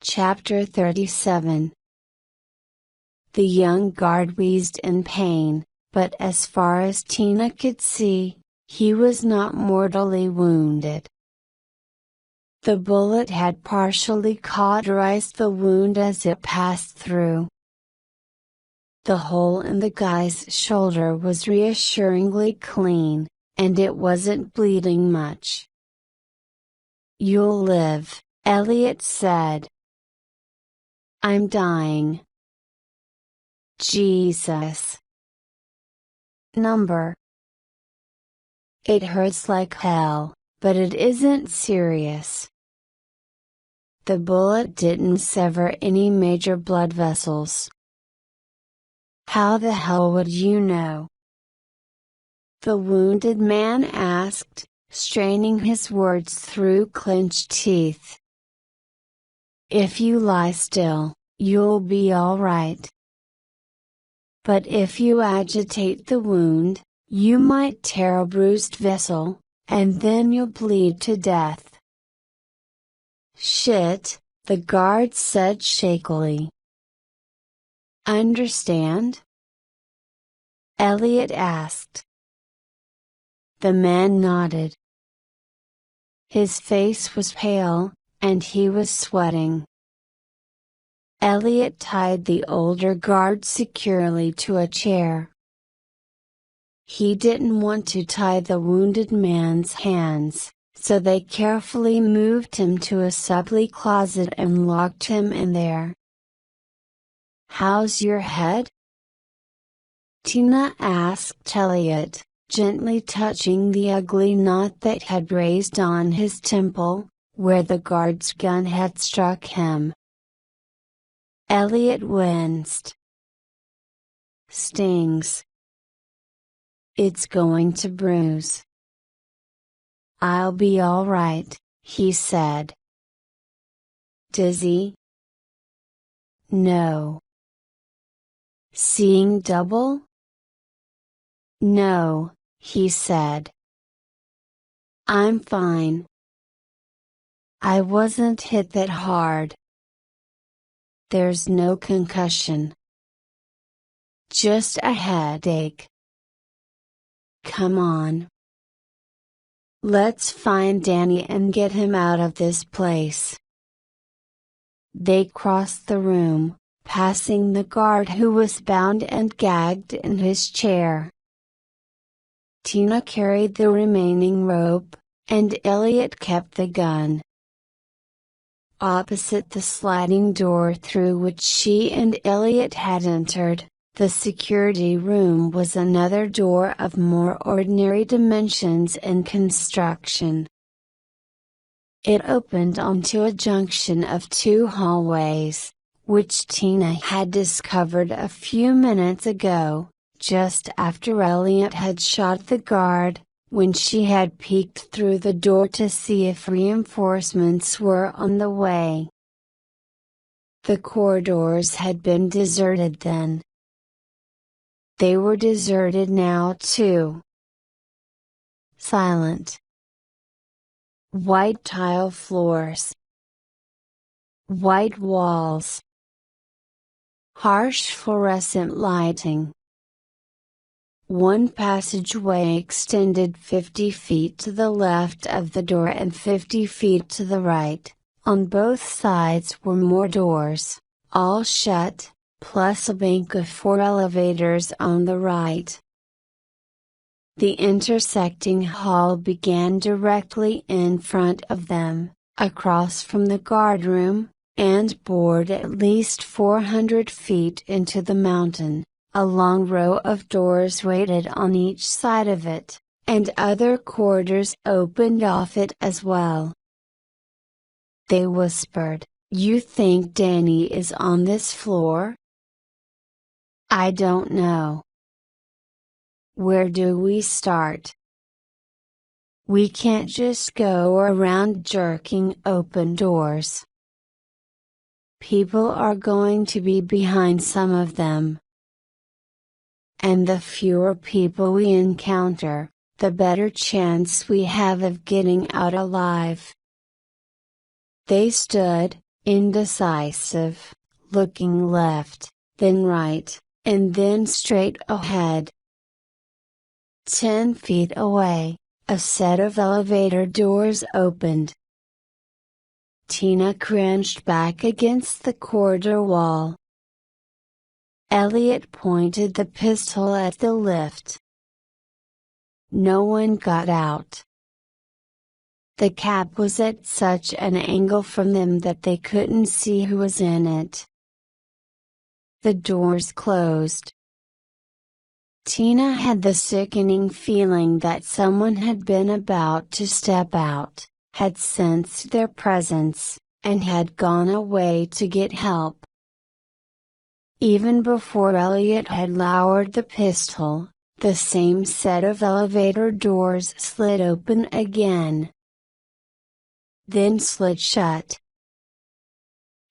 Chapter 37. The young guard wheezed in pain, but as far as Tina could see, he was not mortally wounded. The bullet had partially cauterized the wound as it passed through. The hole in the guy's shoulder was reassuringly clean, and it wasn't bleeding much. "You'll live," Elliot said. "I'm dying." Jesus. Number. It hurts like hell, but it isn't serious. The bullet didn't sever any major blood vessels. How the hell would you know? The wounded man asked, straining his words through clenched teeth. "If you lie still, you'll be all right. But if you agitate the wound, you might tear a bruised vessel, and then you'll bleed to death." "Shit," the guard said shakily. "Understand?" Elliot asked. The man nodded. His face was pale, and he was sweating. Elliot tied the older guard securely to a chair. He didn't want to tie the wounded man's hands, so they carefully moved him to a supply closet and locked him in there. "How's your head?" Tina asked Elliot, gently touching the ugly knot that had raised on his temple, where the guard's gun had struck him. Elliot winced. "Stings. It's going to bruise." "I'll be all right," he said. "Dizzy?" "No." "Seeing double?" "No," he said. "I'm fine. I wasn't hit that hard. There's no concussion. Just a headache." "Come on. Let's find Danny and get him out of this place." They crossed the room, passing the guard who was bound and gagged in his chair. Tina carried the remaining rope, and Elliot kept the gun. Opposite the sliding door through which she and Elliot had entered, the security room was another door of more ordinary dimensions and construction. It opened onto a junction of two hallways, which Tina had discovered a few minutes ago, just after Elliot had shot the guard, when she had peeked through the door to see if reinforcements were on the way. The corridors had been deserted then. They were deserted now too. Silent. White tile floors. White walls. Harsh fluorescent lighting. One passageway extended 50 feet to the left of the door and 50 feet to the right. On both sides were more doors, all shut, plus a bank of 4 elevators on the right. The intersecting hall began directly in front of them, across from the guardroom, and bored at least 400 feet into the mountain. A long row of doors waited on each side of it, and other corridors opened off it as well. They whispered, "You think Danny is on this floor?" "I don't know." "Where do we start?" "We can't just go around jerking open doors. People are going to be behind some of them. And the fewer people we encounter, the better chance we have of getting out alive." They stood, indecisive, looking left, then right, and then straight ahead. 10 feet away, a set of elevator doors opened. Tina cringed back against the corridor wall. Elliot pointed the pistol at the lift. No one got out. The cab was at such an angle from them that they couldn't see who was in it. The doors closed. Tina had the sickening feeling that someone had been about to step out, had sensed their presence, and had gone away to get help. Even before Elliot had lowered the pistol, the same set of elevator doors slid open again. Then slid shut.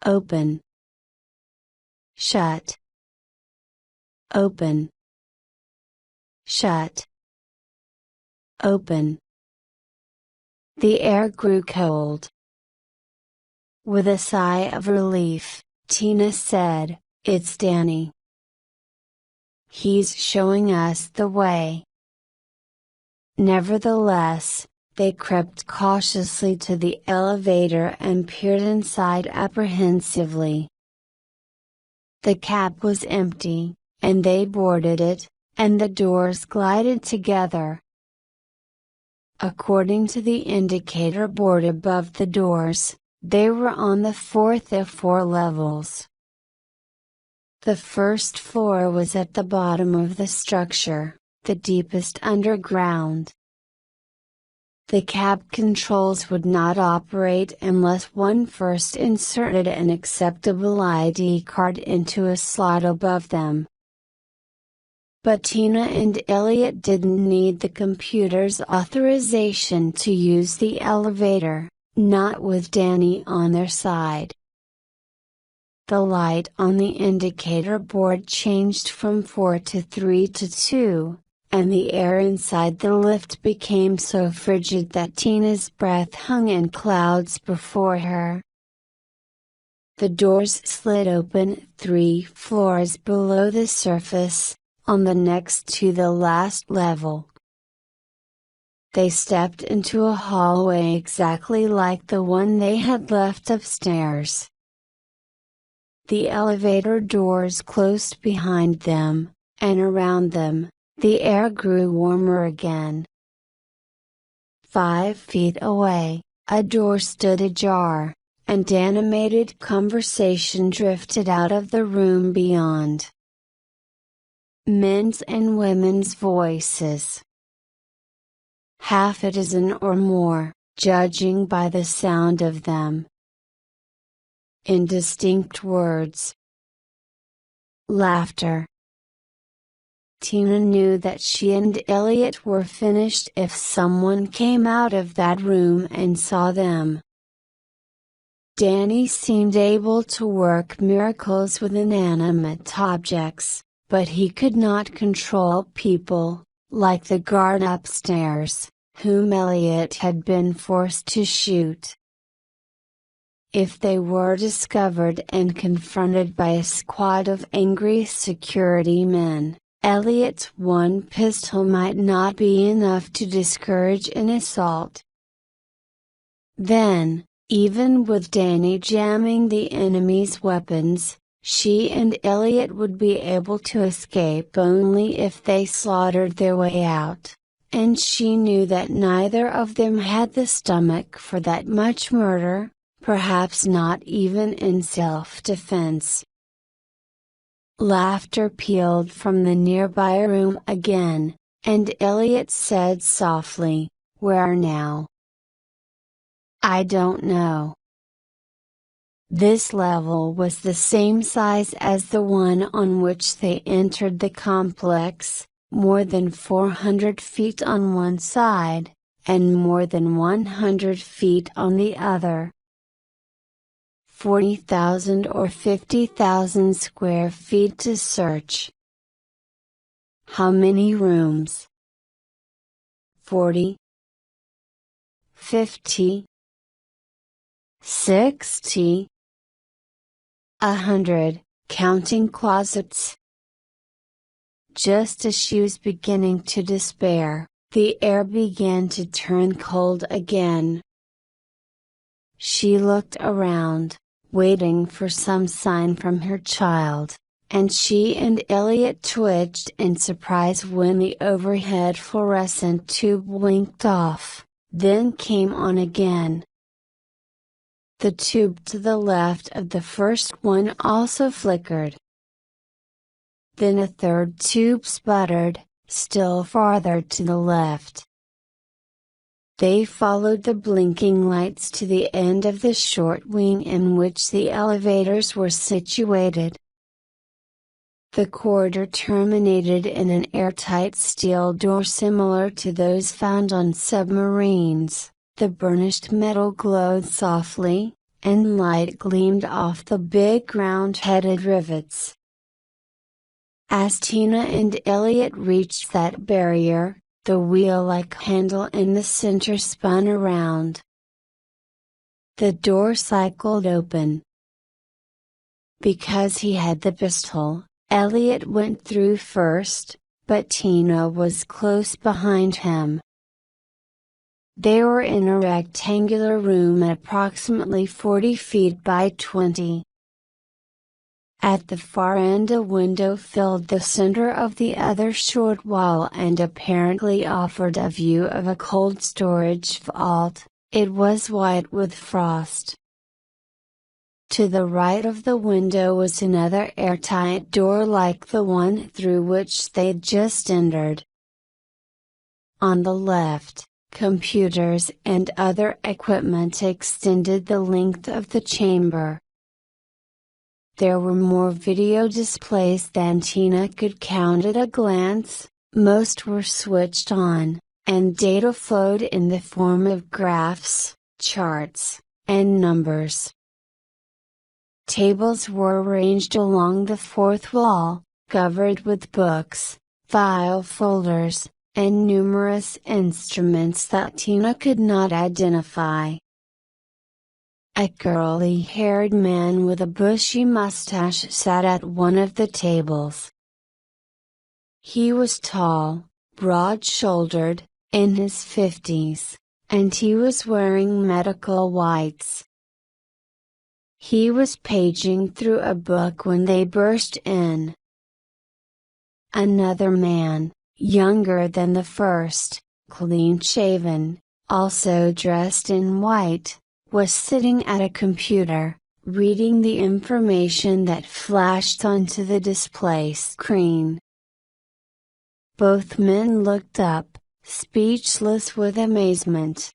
Open. Shut. Open. Shut. Open. The air grew cold. With a sigh of relief, Tina said, "It's Danny. He's showing us the way." Nevertheless, they crept cautiously to the elevator and peered inside apprehensively. The cab was empty, and they boarded it, and the doors glided together. According to the indicator board above the doors, they were on the fourth of 4 levels. The first floor was at the bottom of the structure, the deepest underground. The cab controls would not operate unless one first inserted an acceptable ID card into a slot above them. But Tina and Elliot didn't need the computer's authorization to use the elevator, not with Danny on their side. The light on the indicator board changed from 4 to 3 to 2, and the air inside the lift became so frigid that Tina's breath hung in clouds before her. The doors slid open 3 floors below the surface, on the next to the last level. They stepped into a hallway exactly like the one they had left upstairs. The elevator doors closed behind them, and around them, the air grew warmer again. 5 feet away, a door stood ajar, and animated conversation drifted out of the room beyond. Men's and women's voices. Half a dozen or more, judging by the sound of them. Indistinct words. Laughter. Tina knew that she and Elliot were finished if someone came out of that room and saw them. Danny seemed able to work miracles with inanimate objects, but he could not control people, like the guard upstairs, whom Elliot had been forced to shoot. If they were discovered and confronted by a squad of angry security men, Elliot's one pistol might not be enough to discourage an assault. Then, even with Danny jamming the enemy's weapons, she and Elliot would be able to escape only if they slaughtered their way out, and she knew that neither of them had the stomach for that much murder, perhaps not even in self-defense. Laughter pealed from the nearby room again, and Elliot said softly, "Where now?" "I don't know." This level was the same size as the one on which they entered the complex, more than 400 feet on one side, and more than 100 feet on the other. 40,000 or 50,000 square feet to search. How many rooms? 40? 50? 60? 100, counting closets. Just as she was beginning to despair, the air began to turn cold again. She looked around, waiting for some sign from her child, and she and Elliot twitched in surprise when the overhead fluorescent tube winked off, then came on again. The tube to the left of the first one also flickered. Then a third tube sputtered, still farther to the left. They followed the blinking lights to the end of the short wing in which the elevators were situated. The corridor terminated in an airtight steel door similar to those found on submarines. The burnished metal glowed softly, and light gleamed off the big round-headed rivets. As Tina and Elliot reached that barrier, the wheel-like handle in the center spun around. The door cycled open. Because he had the pistol, Elliot went through first, but Tina was close behind him. They were in a rectangular room approximately 40 feet by 20. At the far end a window filled the center of the other short wall and apparently offered a view of a cold storage vault. It was white with frost. To the right of the window was another airtight door like the one through which they'd just entered. On the left, computers and other equipment extended the length of the chamber. There were more video displays than Tina could count at a glance. Most were switched on, and data flowed in the form of graphs, charts, and numbers. Tables were arranged along the fourth wall, covered with books, file folders, and numerous instruments that Tina could not identify. A curly-haired man with a bushy mustache sat at one of the tables. He was tall, broad-shouldered, in his 50s, and he was wearing medical whites. He was paging through a book when they burst in. Another man, younger than the first, clean-shaven, also dressed in white, was sitting at a computer, reading the information that flashed onto the display screen. Both men looked up, speechless with amazement.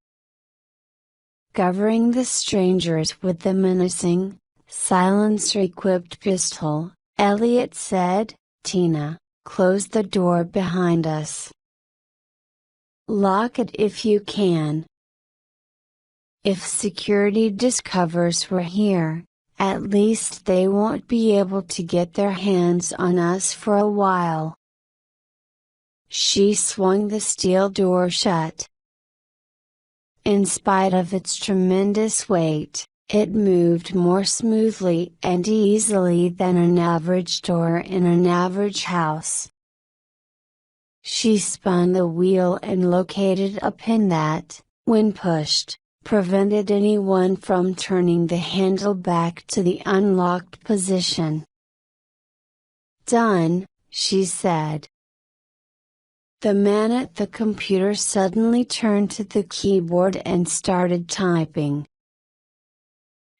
Covering the strangers with the menacing, silencer-equipped pistol, Elliot said, "Tina, close the door behind us. Lock it if you can. If security discovers we're here, at least they won't be able to get their hands on us for a while." She swung the steel door shut. In spite of its tremendous weight, it moved more smoothly and easily than an average door in an average house. She spun the wheel and located a pin that, when pushed, prevented anyone from turning the handle back to the unlocked position. "Done," she said. The man at the computer suddenly turned to the keyboard and started typing.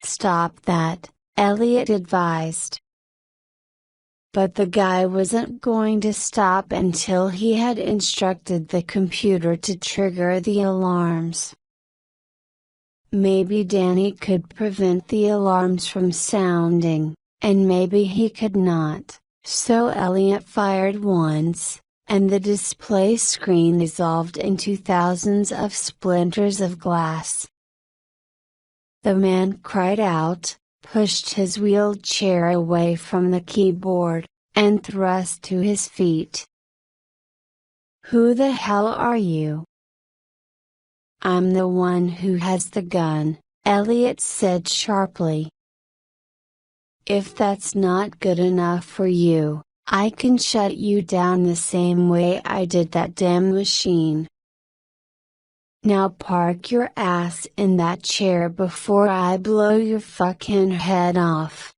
"Stop that," Elliot advised. But the guy wasn't going to stop until he had instructed the computer to trigger the alarms. Maybe Danny could prevent the alarms from sounding, and maybe he could not, so Elliot fired once, and the display screen dissolved into thousands of splinters of glass. The man cried out, pushed his wheelchair away from the keyboard, and thrust to his feet. "Who the hell are you?" "I'm the one who has the gun," Elliot said sharply. If that's not good enough for you, I can shut you down the same way I did that damn machine. Now park your ass in that chair before I blow your fucking head off."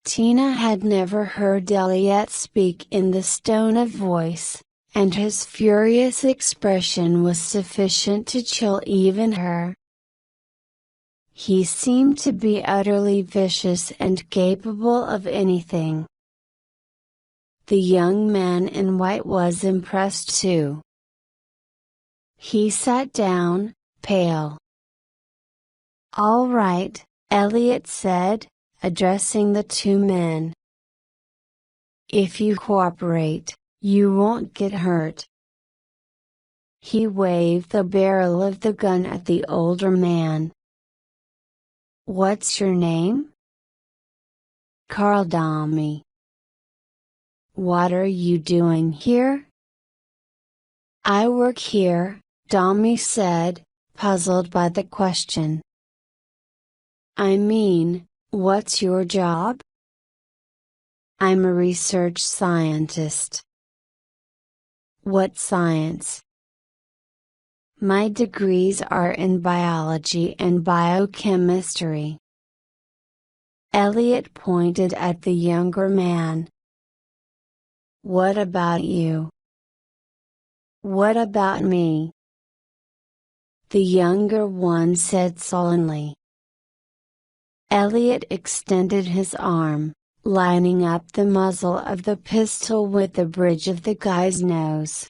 Tina had never heard Elliot speak in this tone of voice, and his furious expression was sufficient to chill even her. He seemed to be utterly vicious and capable of anything. The young man in white was impressed too. He sat down, pale. "All right," Elliot said, addressing the two men. "If you cooperate, you won't get hurt." He waved the barrel of the gun at the older man. "What's your name?" "Carl Dami." "What are you doing here?" "I work here," Dami said, puzzled by the question. "I mean, what's your job?" "I'm a research scientist." "What science?" "My degrees are in biology and biochemistry." Elliot pointed at the younger man. "What about you?" "What about me?" the younger one said sullenly. Elliot extended his arm, lining up the muzzle of the pistol with the bridge of the guy's nose.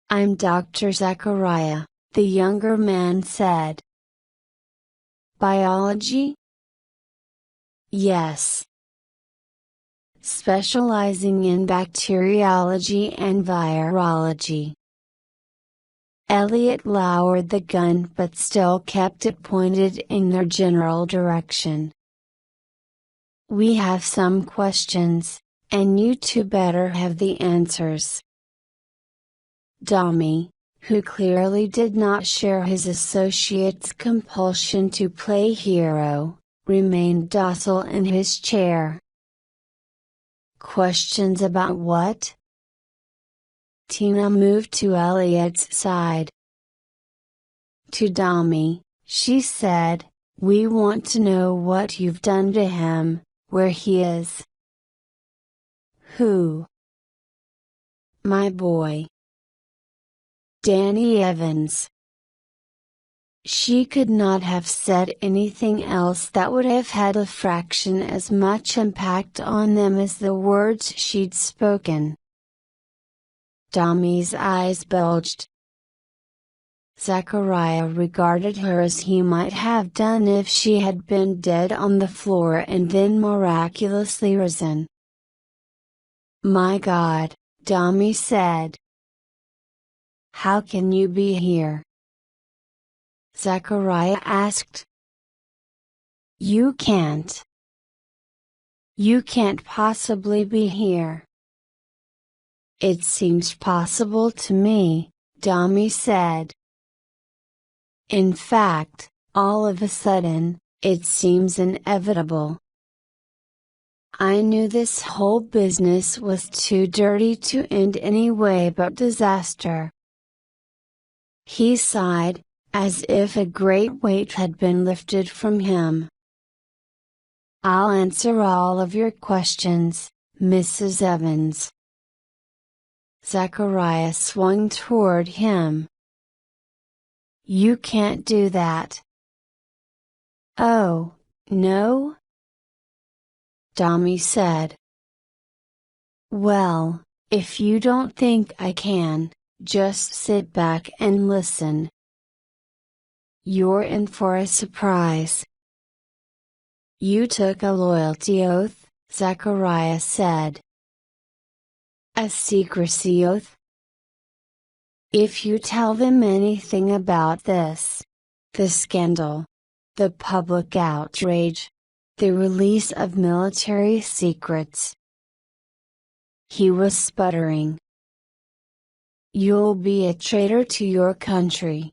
"I'm Dr. Zachariah," the younger man said. "Biology?" "Yes. Specializing in bacteriology and virology." Elliot lowered the gun but still kept it pointed in their general direction. "We have some questions, and you two better have the answers." Dami, who clearly did not share his associate's compulsion to play hero, remained docile in his chair. "Questions about what?" Tina moved to Elliot's side. To Dami, she said, "We want to know what you've done to him, where he is." "Who?" "My boy. Danny Evans." She could not have said anything else that would have had a fraction as much impact on them as the words she'd spoken. Dami's eyes bulged. Zachariah regarded her as he might have done if she had been dead on the floor and then miraculously risen. "My God," Dami said. "How can you be here?" Zachariah asked. "You can't. You can't possibly be here." "It seems possible to me," Dami said. "In fact, all of a sudden, it seems inevitable. I knew this whole business was too dirty to end any way but disaster." He sighed, as if a great weight had been lifted from him. "I'll answer all of your questions, Mrs. Evans." Zachariah swung toward him. "You can't do that." "Oh, no?" Dami said. "Well, if you don't think I can, just sit back and listen. You're in for a surprise." "You took a loyalty oath," Zachariah said. "A secrecy oath?" "If you tell them anything about this, the scandal, the public outrage, the release of military secrets." He was sputtering. "You'll be a traitor to your country."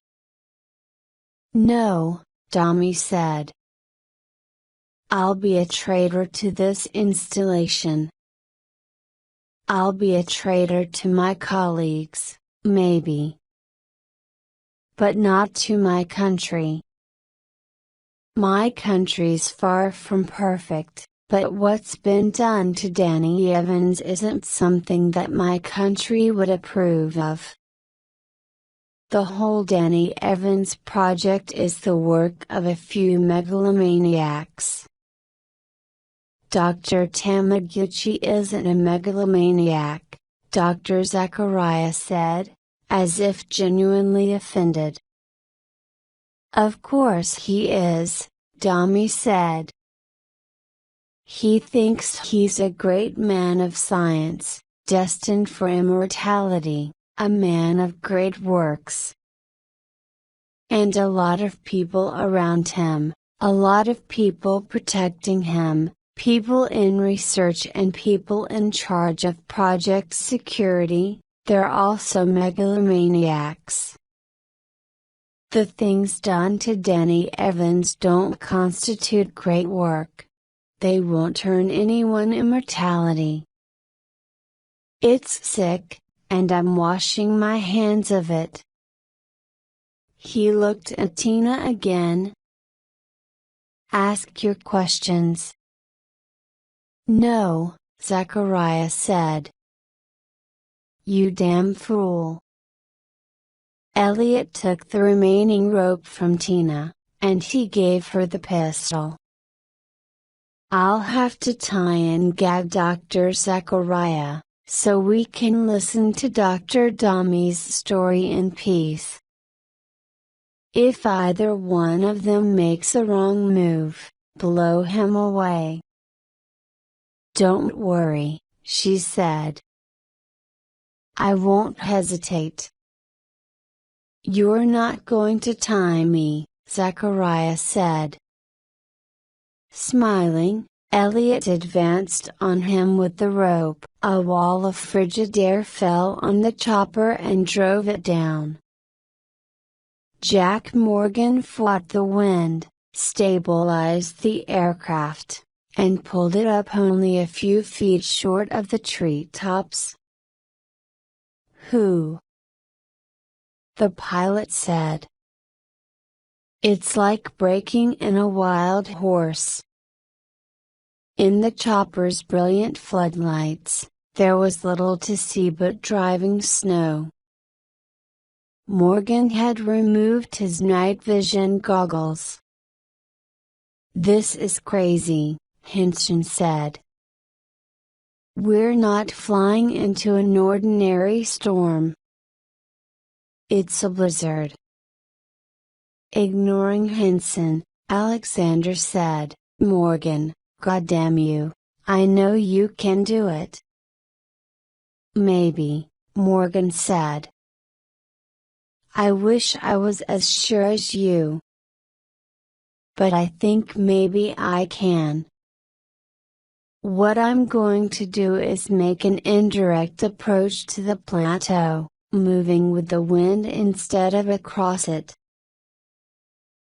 "No," Dami said. I'll be a traitor to this installation. I'll be a traitor to my colleagues, maybe. But not to my country. My country's far from perfect, but what's been done to Danny Evans isn't something that my country would approve of. The whole Danny Evans project is the work of a few megalomaniacs. Dr. Tamaguchi isn't a megalomaniac, Dr. Zachariah said, as if genuinely offended. Of course he is, Dami said. He thinks he's a great man of science, destined for immortality, a man of great works. And a lot of people around him, a lot of people protecting him, people in research and people in charge of project security, they're also megalomaniacs. The things done to Danny Evans don't constitute great work. They won't earn anyone immortality. It's sick, and I'm washing my hands of it. He looked at Tina again. Ask your questions. No, Zachariah said. You damn fool. Elliot took the remaining rope from Tina, and he gave her the pistol. I'll have to tie and gag Dr. Zachariah, so we can listen to Dr. Dami's story in peace. If either one of them makes a wrong move, blow him away. Don't worry, she said. I won't hesitate. You're not going to tie me, Zachariah said. Smiling, Elliot advanced on him with the rope. A wall of frigid air fell on the chopper and drove it down. Jack Morgan fought the wind, stabilized the aircraft, and pulled it up only a few feet short of the treetops. Who? The pilot said. It's like breaking in a wild horse. In the chopper's brilliant floodlights, there was little to see but driving snow. Morgan had removed his night vision goggles. This is crazy, Hinson said. We're not flying into an ordinary storm. It's a blizzard. Ignoring Hinson, Alexander said, Morgan, goddamn you, I know you can do it. Maybe, Morgan said. I wish I was as sure as you. But I think maybe I can. What I'm going to do is make an indirect approach to the plateau, moving with the wind instead of across it.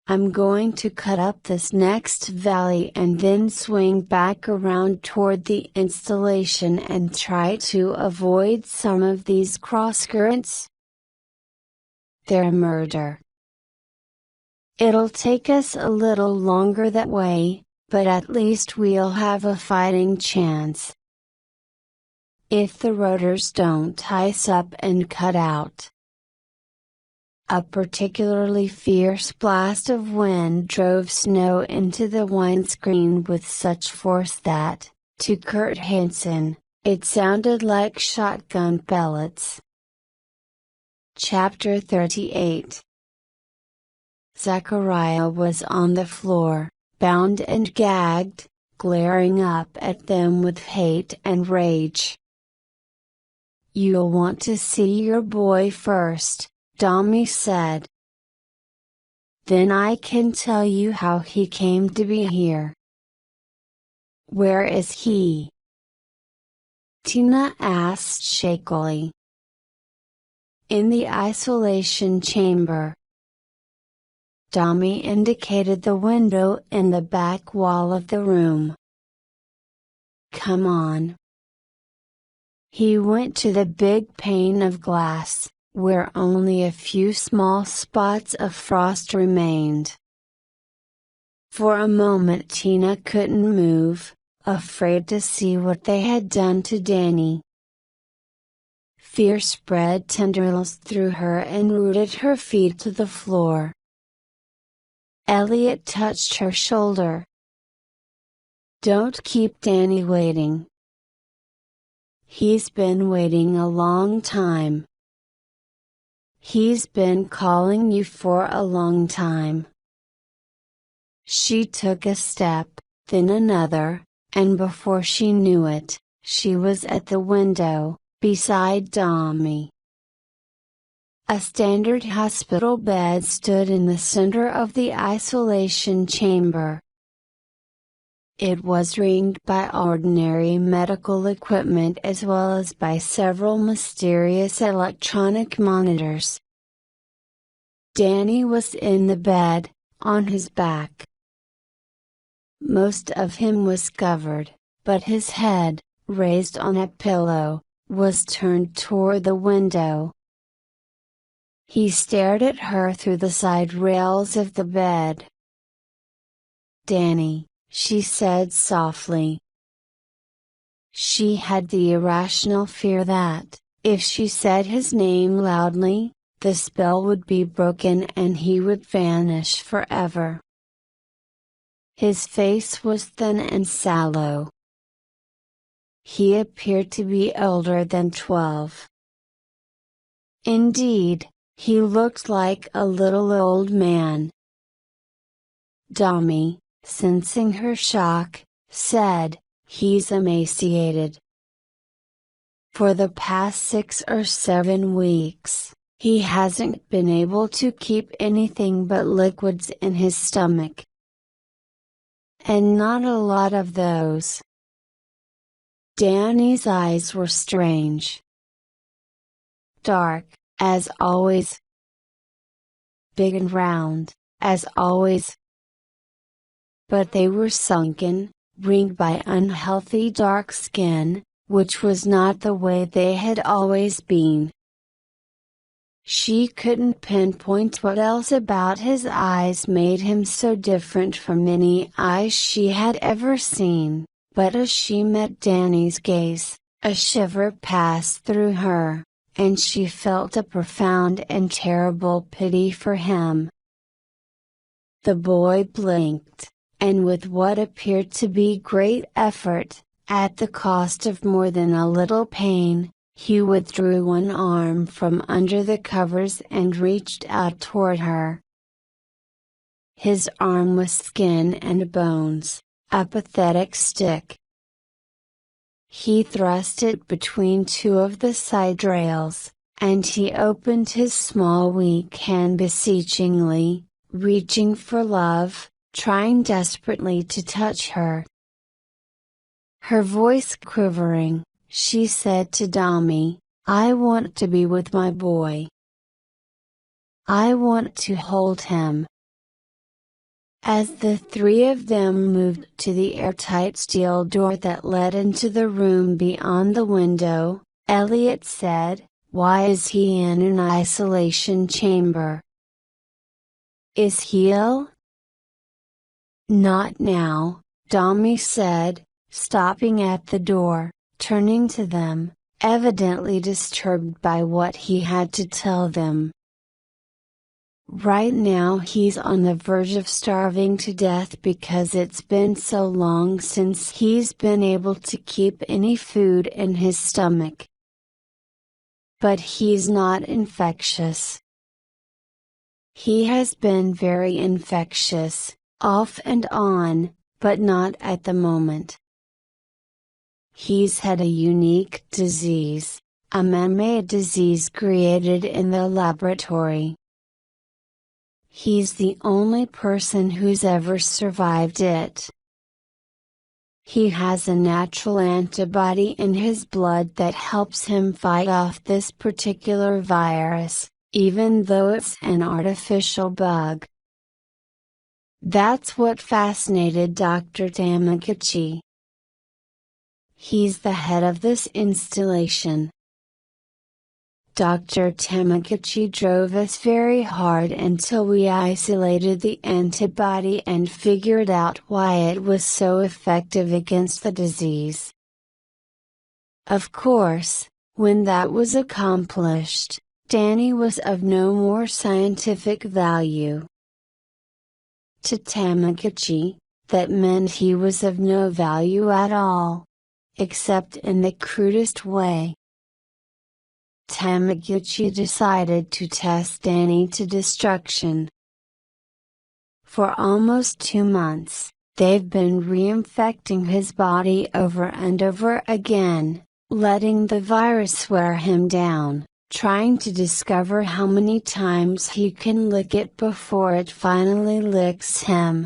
I'm going to cut up this next valley and then swing back around toward the installation and try to avoid some of these crosscurrents. They're murder. It'll take us a little longer that way, but at least we'll have a fighting chance. If the rotors don't ice up and cut out. A particularly fierce blast of wind drove snow into the windscreen with such force that, to Kurt Hansen, it sounded like shotgun pellets. Chapter 38. Zachariah was on the floor, bound and gagged, glaring up at them with hate and rage. You'll want to see your boy first, Dami said. Then I can tell you how he came to be here. Where is he? Tina asked shakily. In the isolation chamber. Tommy indicated the window in the back wall of the room. "Come on." He went to the big pane of glass, where only a few small spots of frost remained. For a moment Tina couldn't move, afraid to see what they had done to Danny. Fear spread tendrils through her and rooted her feet to the floor. Elliot touched her shoulder. "Don't keep Danny waiting. He's been waiting a long time. He's been calling you for a long time." She took a step, then another, and before she knew it, she was at the window, beside Tommy. A standard hospital bed stood in the center of the isolation chamber. It was ringed by ordinary medical equipment as well as by several mysterious electronic monitors. Danny was in the bed, on his back. Most of him was covered, but his head, raised on a pillow, was turned toward the window. He stared at her through the side rails of the bed. "Danny," she said softly. She had the irrational fear that, if she said his name loudly, the spell would be broken and he would vanish forever. His face was thin and sallow. He appeared to be older than 12. Indeed, he looked like a little old man. Tommy, sensing her shock, said, "He's emaciated. For the past 6 or 7 weeks, he hasn't been able to keep anything but liquids in his stomach. And not a lot of those." Danny's eyes were strange. Dark, as always. Big and round, as always. But they were sunken, ringed by unhealthy dark skin, which was not the way they had always been. She couldn't pinpoint what else about his eyes made him so different from any eyes she had ever seen, but as she met Danny's gaze, a shiver passed through her, and she felt a profound and terrible pity for him. The boy blinked, and with what appeared to be great effort, at the cost of more than a little pain, he withdrew one arm from under the covers and reached out toward her. His arm was skin and bones, a pathetic stick. He thrust it between 2 of the side rails, and he opened his small weak hand beseechingly, reaching for love, trying desperately to touch her. Her voice quivering, she said to Tommy, "I want to be with my boy. I want to hold him." As the 3 of them moved to the airtight steel door that led into the room beyond the window, Elliot said, "Why is he in an isolation chamber? Is he ill?" "Not now," Tommy said, stopping at the door, turning to them, evidently disturbed by what he had to tell them. "Right now he's on the verge of starving to death because it's been so long since he's been able to keep any food in his stomach. But he's not infectious. He has been very infectious, off and on, but not at the moment. He's had a unique disease, a man-made disease created in the laboratory. He's the only person who's ever survived it. He has a natural antibody in his blood that helps him fight off this particular virus, even though it's an artificial bug. That's what fascinated Dr. Tamagotchi. He's the head of this installation. Dr. Tamagotchi drove us very hard until we isolated the antibody and figured out why it was so effective against the disease. Of course, when that was accomplished, Danny was of no more scientific value. To Tamagotchi, that meant he was of no value at all. Except in the crudest way. Tamagotchi decided to test Danny to destruction. For almost 2 months, they've been reinfecting his body over and over again, letting the virus wear him down, trying to discover how many times he can lick it before it finally licks him.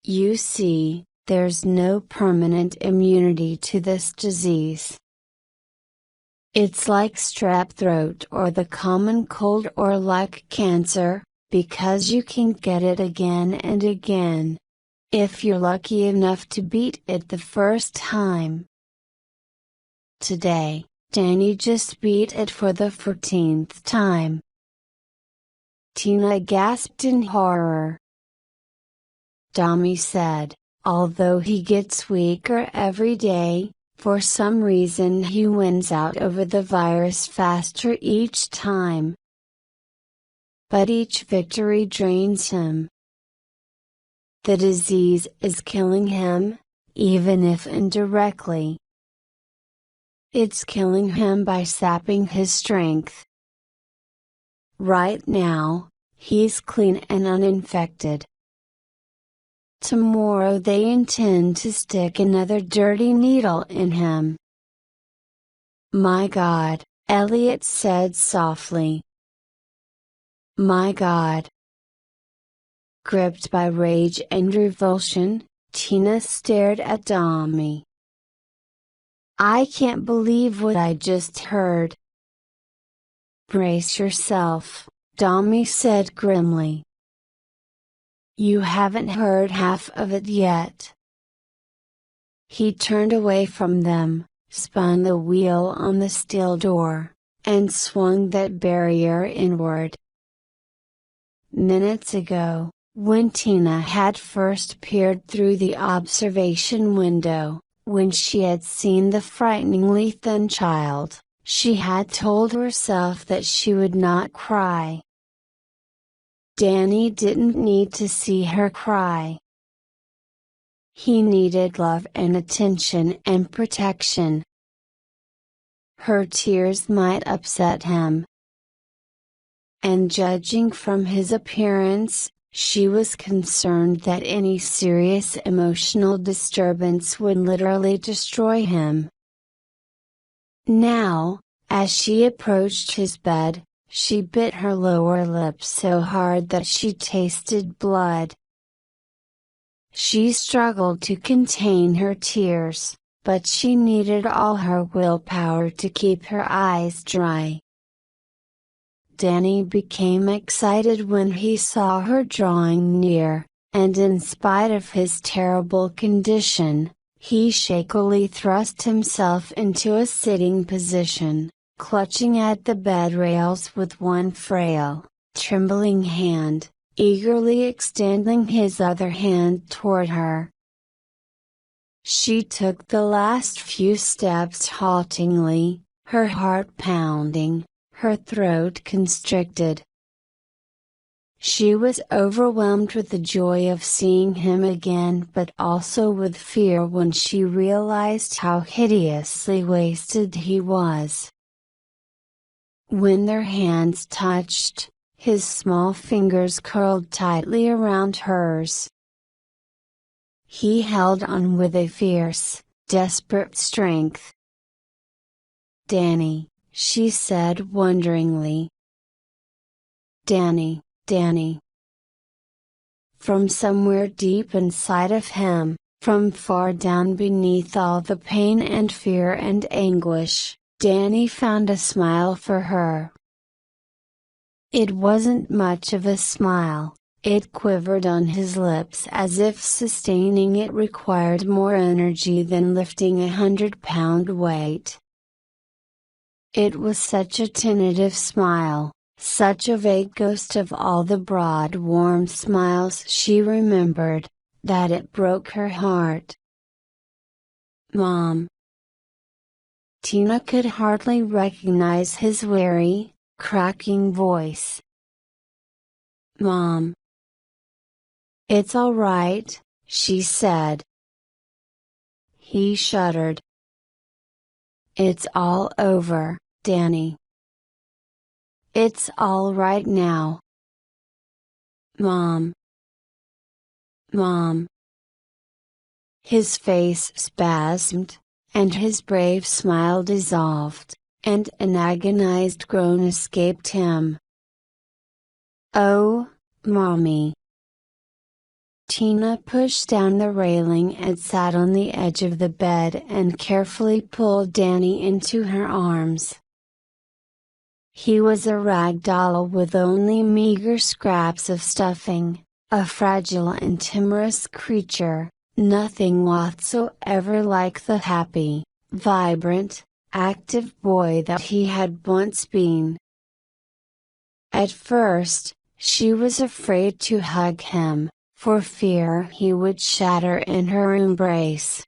You see, there's no permanent immunity to this disease. It's like strep throat or the common cold or like cancer, because you can get it again and again. If you're lucky enough to beat it the first time. Today, Danny just beat it for the 14th time. Tina gasped in horror. Tommy said, although he gets weaker every day, for some reason he wins out over the virus faster each time. But each victory drains him. The disease is killing him, even if indirectly. It's killing him by sapping his strength. Right now, he's clean and uninfected. Tomorrow they intend to stick another dirty needle in him. My God, Elliot said softly. My God. Gripped by rage and revulsion, Tina stared at Tommy. I can't believe what I just heard. Brace yourself, Tommy said grimly. You haven't heard half of it yet. He turned away from them, spun the wheel on the steel door, and swung that barrier inward. Minutes ago, when Tina had first peered through the observation window, when she had seen the frighteningly thin child, she had told herself that she would not cry. Danny didn't need to see her cry. He needed love and attention and protection. Her tears might upset him. And judging from his appearance, she was concerned that any serious emotional disturbance would literally destroy him. Now, as she approached his bed, she bit her lower lip so hard that she tasted blood. She struggled to contain her tears, but she needed all her willpower to keep her eyes dry. Danny became excited when he saw her drawing near, and in spite of his terrible condition, he shakily thrust himself into a sitting position, clutching at the bed rails with one frail, trembling hand, eagerly extending his other hand toward her. She took the last few steps haltingly, her heart pounding, her throat constricted. She was overwhelmed with the joy of seeing him again but also with fear when she realized how hideously wasted he was. When their hands touched, his small fingers curled tightly around hers. He held on with a fierce, desperate strength. "Danny," she said wonderingly. "Danny, Danny." From somewhere deep inside of him, from far down beneath all the pain and fear and anguish, Danny found a smile for her. It wasn't much of a smile, It quivered on his lips as if sustaining it required more energy than lifting 100-pound weight. It was such a tentative smile, such a vague ghost of all the broad warm smiles she remembered, that it broke her heart. "Mom." Tina could hardly recognize his weary, cracking voice. "Mom." "It's all right," she said. He shuddered. "It's all over, Danny. It's all right now." "Mom. Mom." His face spasmed, and his brave smile dissolved, and an agonized groan escaped him. "Oh, Mommy." Tina pushed down the railing and sat on the edge of the bed and carefully pulled Danny into her arms. He was a rag doll with only meager scraps of stuffing, a fragile and timorous creature, nothing whatsoever like the happy, vibrant, active boy that he had once been. At first, she was afraid to hug him, for fear he would shatter in her embrace.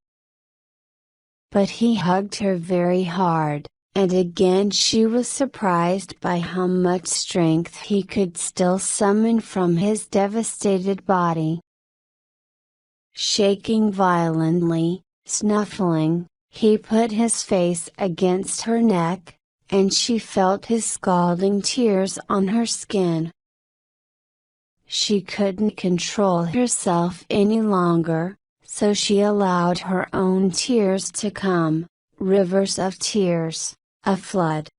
But he hugged her very hard, and again she was surprised by how much strength he could still summon from his devastated body. Shaking violently, snuffling, he put his face against her neck, and she felt his scalding tears on her skin. She couldn't control herself any longer, so she allowed her own tears to come, rivers of tears, a flood.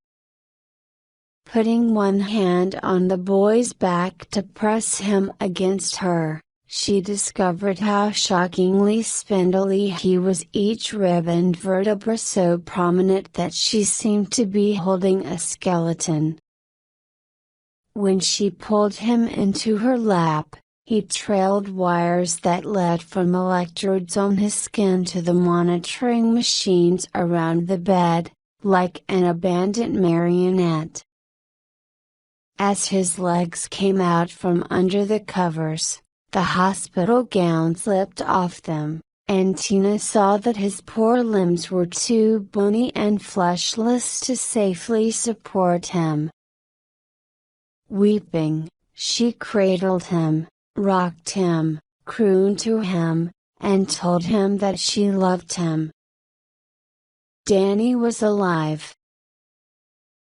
Putting one hand on the boy's back to press him against her, she discovered how shockingly spindly he was, each rib and vertebra so prominent that she seemed to be holding a skeleton. When she pulled him into her lap, he trailed wires that led from electrodes on his skin to the monitoring machines around the bed, like an abandoned marionette. As his legs came out from under the covers, the hospital gown slipped off them, and Tina saw that his poor limbs were too bony and fleshless to safely support him. Weeping, she cradled him, rocked him, crooned to him, and told him that she loved him. Danny was alive,